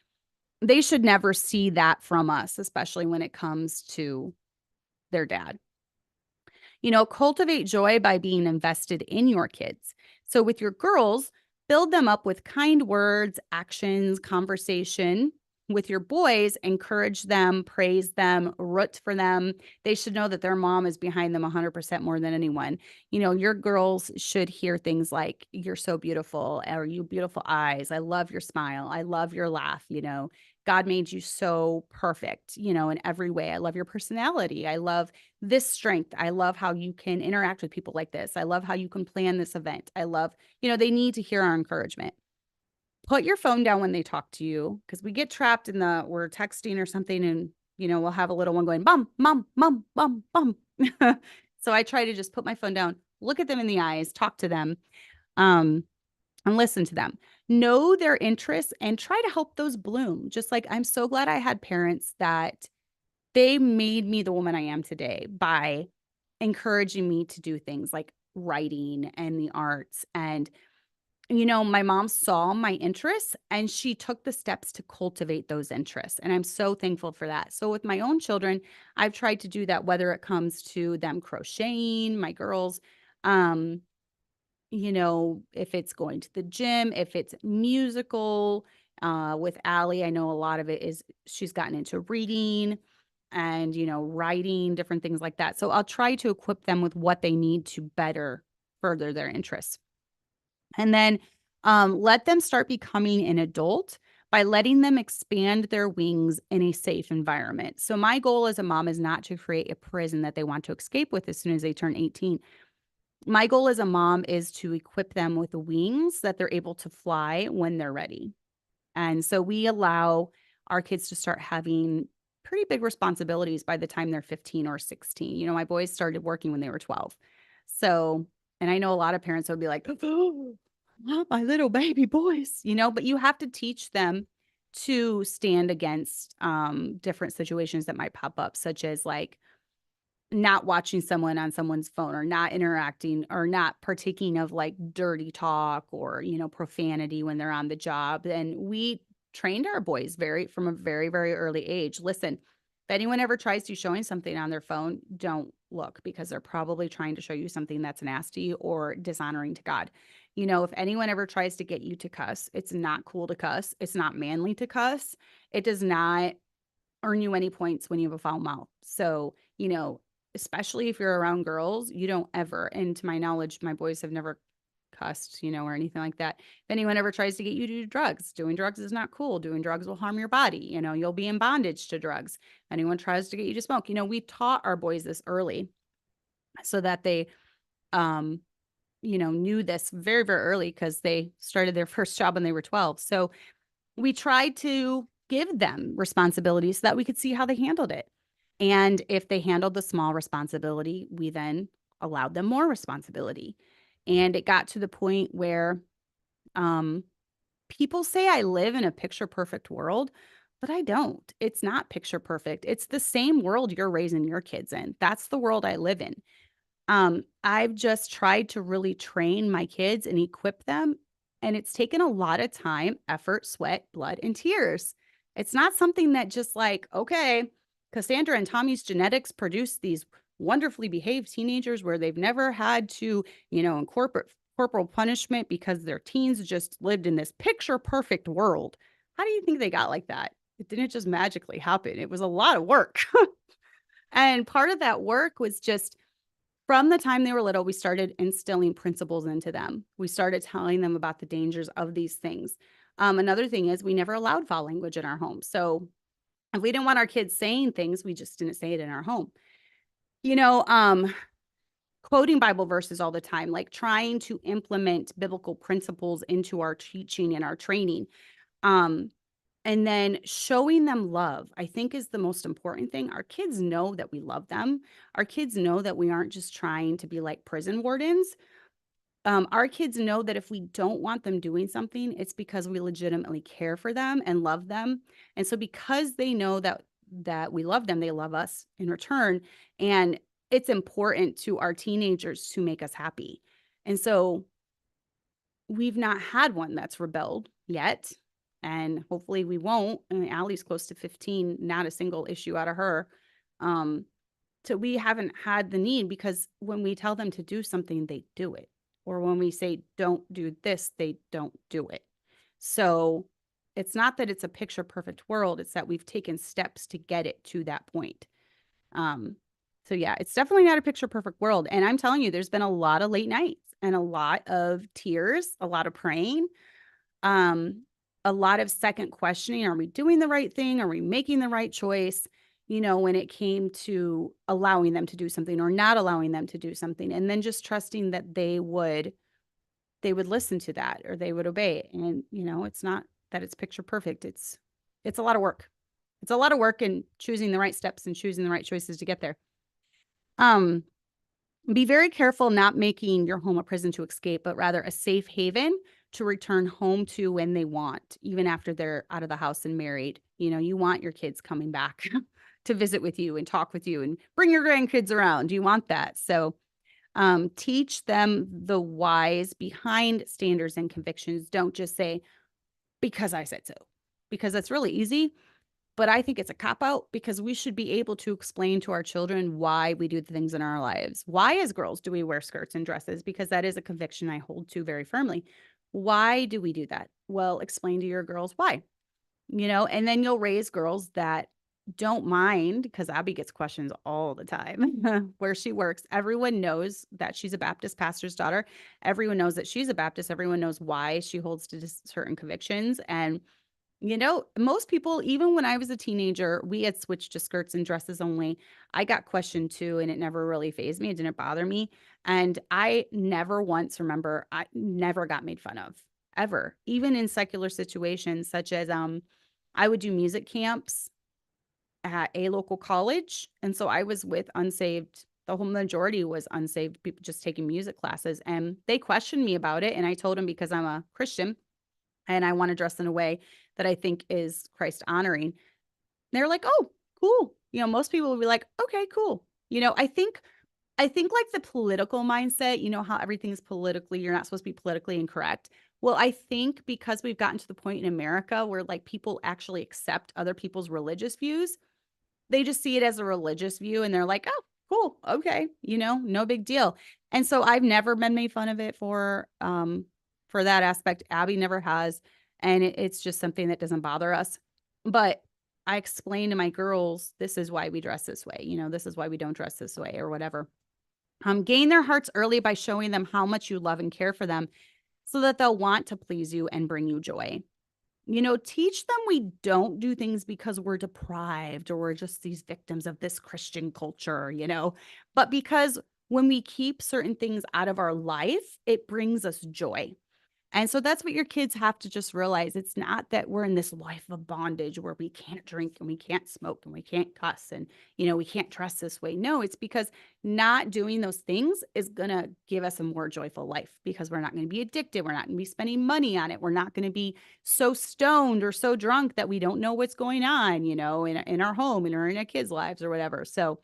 They should never see that from us, especially when it comes to their dad. Cultivate joy by being invested in your kids. So with your girls, build them up with kind words, actions, conversation. With your boys, encourage them, praise them, root for them. They should know that their mom is behind them 100% more than anyone. Your girls should hear things like, "You're so beautiful," or "You beautiful eyes. I love your smile. I love your laugh." God made you so perfect, in every way. I love your personality. I love this strength. I love how you can interact with people like this. I love how you can plan this event. I love, they need to hear our encouragement. Put your phone down when they talk to you, because we get trapped in we're texting or something and, we'll have a little one going, "Mom, mom, mom, mom, mom." So I try to just put my phone down, look at them in the eyes, talk to them, and listen to them. Know their interests and try to help those bloom. Just like I'm so glad I had parents that they made me the woman I am today by encouraging me to do things like writing and the arts. And, my mom saw my interests and she took the steps to cultivate those interests. And I'm so thankful for that. So with my own children, I've tried to do that, whether it comes to them crocheting, my girls, um, if it's going to the gym, if it's musical, with Allie, I know a lot of it is she's gotten into reading and, writing, different things like that. So I'll try to equip them with what they need to better further their interests. And then let them start becoming an adult by letting them expand their wings in a safe environment. So my goal as a mom is not to create a prison that they want to escape with as soon as they turn 18. My goal as a mom is to equip them with wings that they're able to fly when they're ready. And so we allow our kids to start having pretty big responsibilities by the time they're 15 or 16. My boys started working when they were 12. So, and I know a lot of parents would be like, "Oh, not my little baby boys," but you have to teach them to stand against different situations that might pop up, such as like not watching someone on someone's phone or not interacting or not partaking of like dirty talk or, profanity when they're on the job. And we trained our boys from a very, very early age. Listen, if anyone ever tries to showing something on their phone, don't look, because they're probably trying to show you something that's nasty or dishonoring to God. If anyone ever tries to get you to cuss, it's not cool to cuss. It's not manly to cuss. It does not earn you any points when you have a foul mouth. So, especially if you're around girls, you don't ever, and to my knowledge, my boys have never cussed, or anything like that. If anyone ever tries to get you to do drugs, doing drugs is not cool. Doing drugs will harm your body. You'll be in bondage to drugs. Anyone tries to get you to smoke, we taught our boys this early so that they, um, knew this very, very early because they started their first job when they were 12. So we tried to give them responsibilities so that we could see how they handled it. And if they handled the small responsibility, we then allowed them more responsibility. And it got to the point where um, people say I live in a picture perfect world, but I don't. It's not picture perfect. It's the same world you're raising your kids in. That's the world I live in. I've just tried to really train my kids and equip them. And it's taken a lot of time, effort, sweat, blood, and tears. It's not something that just like, okay, Cassandra and Tommy's genetics produce these wonderfully behaved teenagers where they've never had to, incorporate corporal punishment because their teens just lived in this picture perfect world. How do you think they got like that? It didn't just magically happen. It was a lot of work. And part of that work was just from the time they were little, we started instilling principles into them. We started telling them about the dangers of these things. Another thing is we never allowed foul language in our home. So if we didn't want our kids saying things, we just didn't say it in our home. You know, um, Quoting Bible verses all the time, like trying to implement biblical principles into our teaching and our training. Um, and then showing them love, I think, is the most important thing. Our kids know that we love them. Our kids know that we aren't just trying to be like prison wardens. Our kids know that if we don't want them doing something, it's because we legitimately care for them and love them. And so because they know that we love them, they love us in return. And it's important to our teenagers to make us happy. And so we've not had one that's rebelled yet. And hopefully we won't. I mean, Allie's close to 15, not a single issue out of her. Um, so we haven't had the need because when we tell them to do something, they do it. Or when we say, don't do this, they don't do it. So it's not that it's a picture perfect world. It's that we've taken steps to get it to that point. Um, so yeah, it's definitely not a picture perfect world. And I'm telling you, there's been a lot of late nights and a lot of tears, a lot of praying, um, a lot of second questioning. Are we doing the right thing? Are we making the right choice? When it came to allowing them to do something or not allowing them to do something, and then just trusting that they would listen to that or they would obey it. And, it's not that it's picture perfect. It's a lot of work. It's a lot of work in choosing the right steps and choosing the right choices to get there. Um, be very careful not making your home a prison to escape, but rather a safe haven to return home to when they want, even after they're out of the house and married. You want your kids coming back to visit with you and talk with you and bring your grandkids around. You want that. So teach them the whys behind standards and convictions. Don't just say, because I said so, because that's really easy. But I think it's a cop out because we should be able to explain to our children why we do the things in our lives. Why, as girls, do we wear skirts and dresses? Because that is a conviction I hold to very firmly. Why do we do that? Well, explain to your girls why, and then you'll raise girls that don't mind because Abby gets questions all the time where she works. Everyone knows that she's a Baptist pastor's daughter. Everyone knows that she's a Baptist. Everyone knows why she holds to certain convictions. And most people, even when I was a teenager, we had switched to skirts and dresses only. I got questioned too, and it never really fazed me. It didn't bother me. And I never once remember, I never got made fun of ever, even in secular situations, such as I would do music camps at a local college. And so I was with unsaved, the whole majority was unsaved people just taking music classes. And they questioned me about it. And I told them because I'm a Christian and I want to dress in a way that I think is Christ honoring. They're like, oh, cool. Most people will be like, okay, cool. I think like the political mindset, how everything's politically, you're not supposed to be politically incorrect. Well, I think because we've gotten to the point in America where like people actually accept other people's religious views, they just see it as a religious view and they're like, oh, cool. Okay. No big deal. And so I've never been made fun of it for that aspect. Abby never has. And it's just something that doesn't bother us. But I explain to my girls, this is why we dress this way. This is why we don't dress this way or whatever. Gain their hearts early by showing them how much you love and care for them so that they'll want to please you and bring you joy. Teach them we don't do things because we're deprived or we're just these victims of this Christian culture, but because when we keep certain things out of our life, it brings us joy. And so that's what your kids have to just realize. It's not that we're in this life of bondage where we can't drink and we can't smoke and we can't cuss and, we can't dress this way. No, it's because not doing those things is going to give us a more joyful life because we're not going to be addicted. We're not going to be spending money on it. We're not going to be so stoned or so drunk that we don't know what's going on, in our home and or in our kids' lives or whatever. So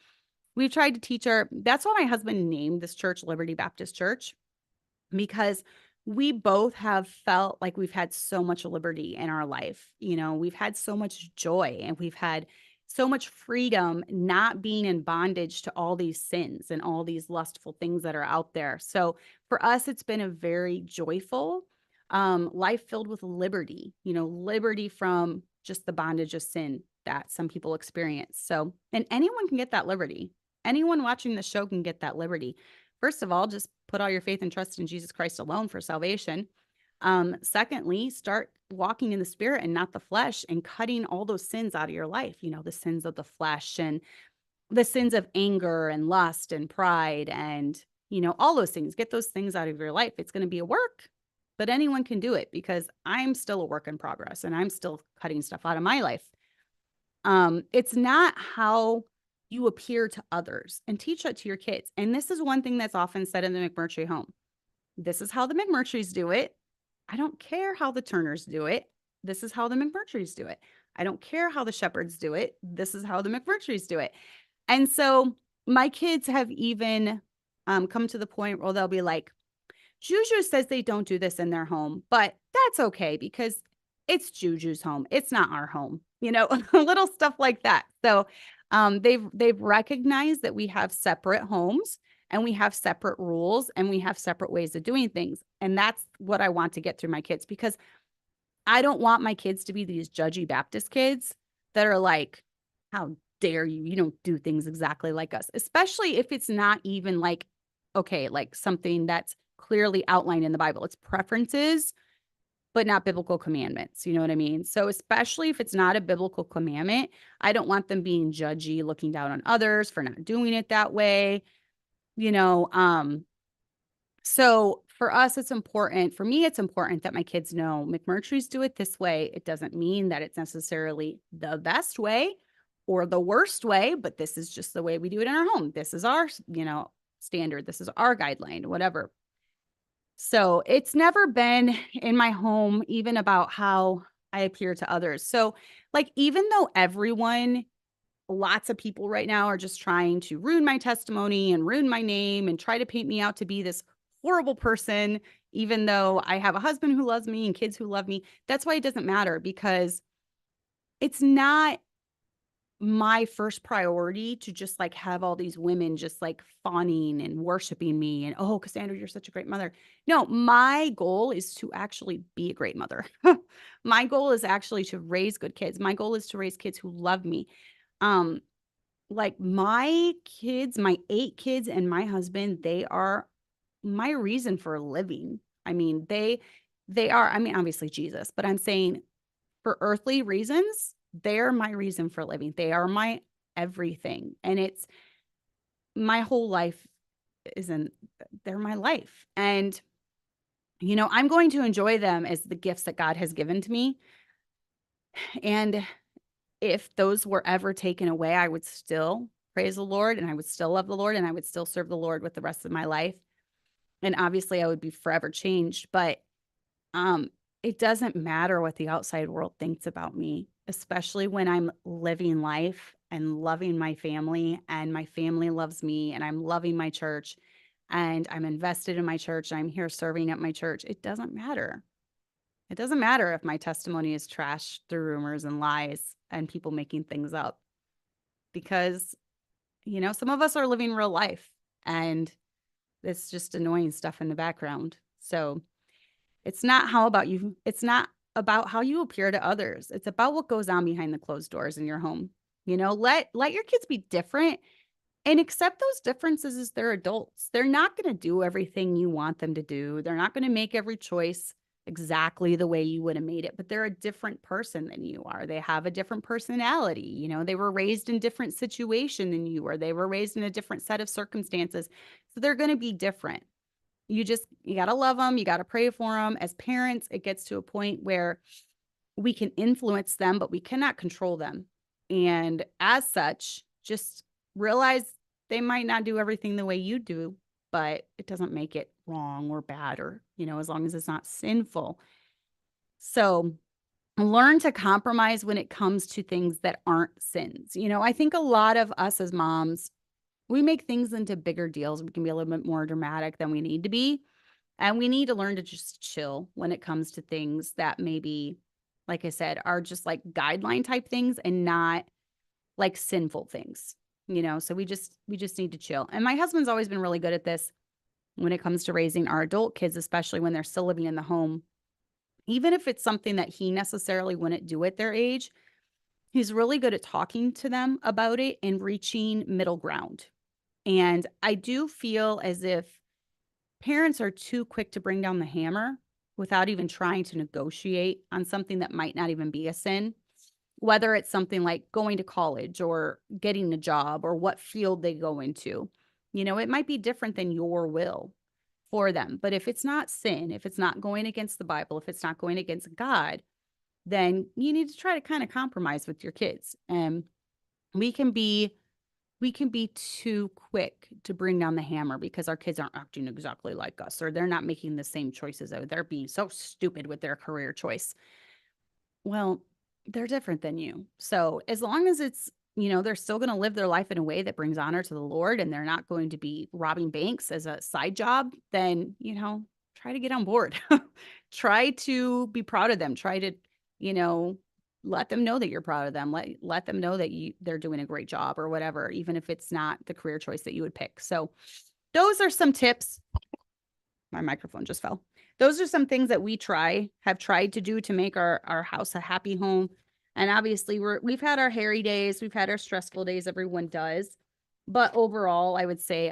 we've tried to teach that's why my husband named this church Liberty Baptist Church, because we both have felt like we've had so much liberty in our life. We've had so much joy and we've had so much freedom not being in bondage to all these sins and all these lustful things that are out there. So for us, it's been a very joyful life filled with liberty, liberty from just the bondage of sin that some people experience. So, and anyone can get that liberty. Anyone watching the show can get that liberty. First of all, just put all your faith and trust in Jesus Christ alone for salvation. Secondly, start walking in the spirit and not the flesh and cutting all those sins out of your life, the sins of the flesh and the sins of anger and lust and pride and, all those things. Get those things out of your life. It's going to be a work, but anyone can do it because I'm still a work in progress and I'm still cutting stuff out of my life. It's not how you appear to others, and teach that to your kids. And this is one thing that's often said in the McMurtry home. This is how the McMurtrys do it. I don't care how the Turners do it. This is how the McMurtrys do it. I don't care how the Shepherds do it. This is how the McMurtrys do it. And so my kids have even come to the point where they'll be like, Juju says they don't do this in their home, but that's okay because it's Juju's home. It's not our home, little stuff like that. So they've recognized that we have separate homes and we have separate rules and we have separate ways of doing things. And that's what I want to get through my kids, because I don't want my kids to be these judgy Baptist kids that are like, how dare you? You don't do things exactly like us, especially if it's not even like, okay, like something that's clearly outlined in the Bible. It's preferences, but not biblical commandments. You know what I mean? So especially if it's not a biblical commandment, I don't want them being judgy, looking down on others for not doing it that way. So for us, it's important. For me, it's important that my kids know McMurtry's do it this way. It doesn't mean that it's necessarily the best way or the worst way, but this is just the way we do it in our home. This is our, standard. This is our guideline, whatever. So it's never been in my home even about how I appear to others. So like, even though lots of people right now are just trying to ruin my testimony and ruin my name and try to paint me out to be this horrible person, even though I have a husband who loves me and kids who love me, that's why it doesn't matter, because it's not my first priority to just like have all these women just like fawning and worshiping me and, oh, Cassandra, you're such a great mother. No, my goal is to actually be a great mother. My goal is actually to raise good kids. My goal is to raise kids who love me. Like my kids, my 8 kids and my husband, they are my reason for living. I mean, they are, I mean, obviously Jesus, but I'm saying for earthly reasons, they're my reason for living. They are my everything. And it's my whole life they're my life. And, I'm going to enjoy them as the gifts that God has given to me. And if those were ever taken away, I would still praise the Lord and I would still love the Lord and I would still serve the Lord with the rest of my life. And obviously I would be forever changed, but it doesn't matter what the outside world thinks about me, especially when I'm living life and loving my family and my family loves me and I'm loving my church and I'm invested in my church. And I'm here serving at my church. It doesn't matter. It doesn't matter if my testimony is trashed through rumors and lies and people making things up, because, some of us are living real life and it's just annoying stuff in the background. So it's not how about you. It's not about how you appear to others. It's about what goes on behind the closed doors in your home. Let your kids be different and accept those differences as they're adults. They're not going to do everything you want them to do. They're not going to make every choice exactly the way you would have made it, but they're a different person than you are. They have a different personality. They were raised in different situation than you were. They were raised in a different set of circumstances. So they're going to be different. You got to love them. You got to pray for them. As parents, it gets to a point where we can influence them, but we cannot control them. And as such, just realize they might not do everything the way you do, but it doesn't make it wrong or bad or, as long as it's not sinful. So learn to compromise when it comes to things that aren't sins. I think a lot of us as moms, we make things into bigger deals. We can be a little bit more dramatic than we need to be. And we need to learn to just chill when it comes to things that maybe, like I said, are just like guideline type things and not like sinful things, so we just need to chill. And my husband's always been really good at this when it comes to raising our adult kids, especially when they're still living in the home. Even if it's something that he necessarily wouldn't do at their age, he's really good at talking to them about it and reaching middle ground. And I do feel as if parents are too quick to bring down the hammer without even trying to negotiate on something that might not even be a sin, whether it's something like going to college or getting a job or what field they go into. It might be different than your will for them. But if it's not sin, if it's not going against the Bible, if it's not going against God, then you need to try to kind of compromise with your kids. And we can be too quick to bring down the hammer because our kids aren't acting exactly like us, or they're not making the same choices, or they're being so stupid with their career choice. Well, they're different than you. So as long as it's, they're still going to live their life in a way that brings honor to the Lord, and they're not going to be robbing banks as a side job, then, try to get on board. Try to be proud of them. Try to, let them know that you're proud of them. Let them know that they're doing a great job or whatever, even if it's not the career choice that you would pick. So those are some tips. My microphone just fell. Those are some things that we have tried to do to make our house a happy home. And obviously we've had our hairy days. We've had our stressful days. Everyone does. But overall, I would say,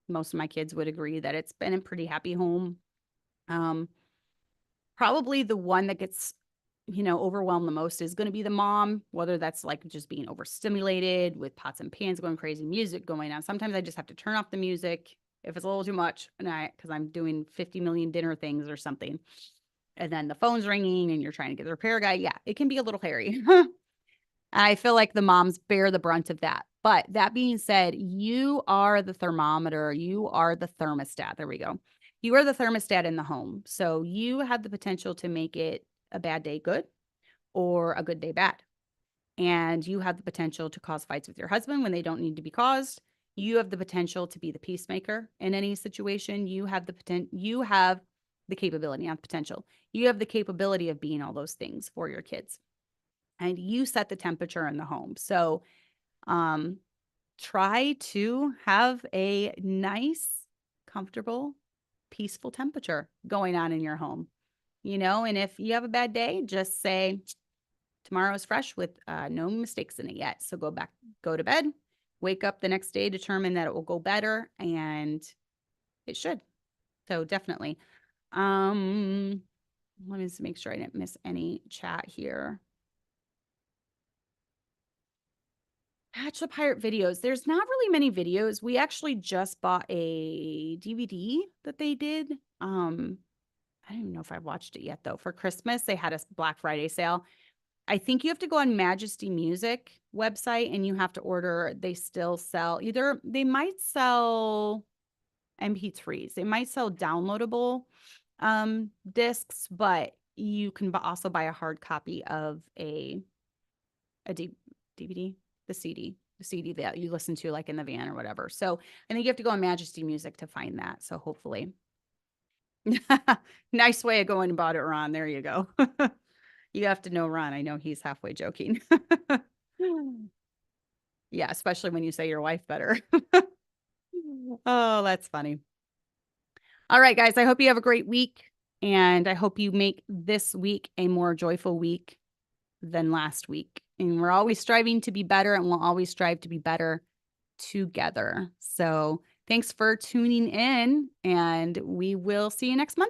most of my kids would agree that it's been a pretty happy home. Probably the one that gets, overwhelmed the most is going to be the mom, whether that's like just being overstimulated with pots and pans going crazy, music going on. Sometimes I just have to turn off the music if it's a little too much, because I'm doing 50 million dinner things or something. And then the phone's ringing and you're trying to get the repair guy. Yeah, it can be a little hairy. I feel like the moms bear the brunt of that. But that being said, you are the thermometer. You are the thermostat. There we go. You are the thermostat in the home. So you have the potential to make it a bad day good or a good day bad. And you have the potential to cause fights with your husband when they don't need to be caused. You have the potential to be the peacemaker in any situation. You have the capability, not the potential. You have the capability of being all those things for your kids. And you set the temperature in the home. So try to have a nice, comfortable, peaceful temperature going on in your home. And if you have a bad day, just say, tomorrow's fresh with no mistakes in it yet. So go to bed, wake up the next day, determine that it will go better, and it should. So definitely. Let me just make sure I didn't miss any chat here. Patch the Pirate videos. There's not really many videos. We actually just bought a DVD that they did. I don't even know if I've watched it yet, though. For Christmas, they had a Black Friday sale. I think you have to go on Majesty Music website and you have to order. They still sell they might sell MP3s. They might sell downloadable discs, but you can also buy a hard copy of a DVD, the CD that you listen to like in the van or whatever. So I think you have to go on Majesty Music to find that. So hopefully. Nice way of going about it, Ron. There you go. You have to know Ron. I know he's halfway joking. Yeah, especially when you say your wife better. Oh, that's funny. All right, guys. I hope you have a great week. And I hope you make this week a more joyful week than last week. And we're always striving to be better, and we'll always strive to be better together. So thanks for tuning in, and we will see you next Monday.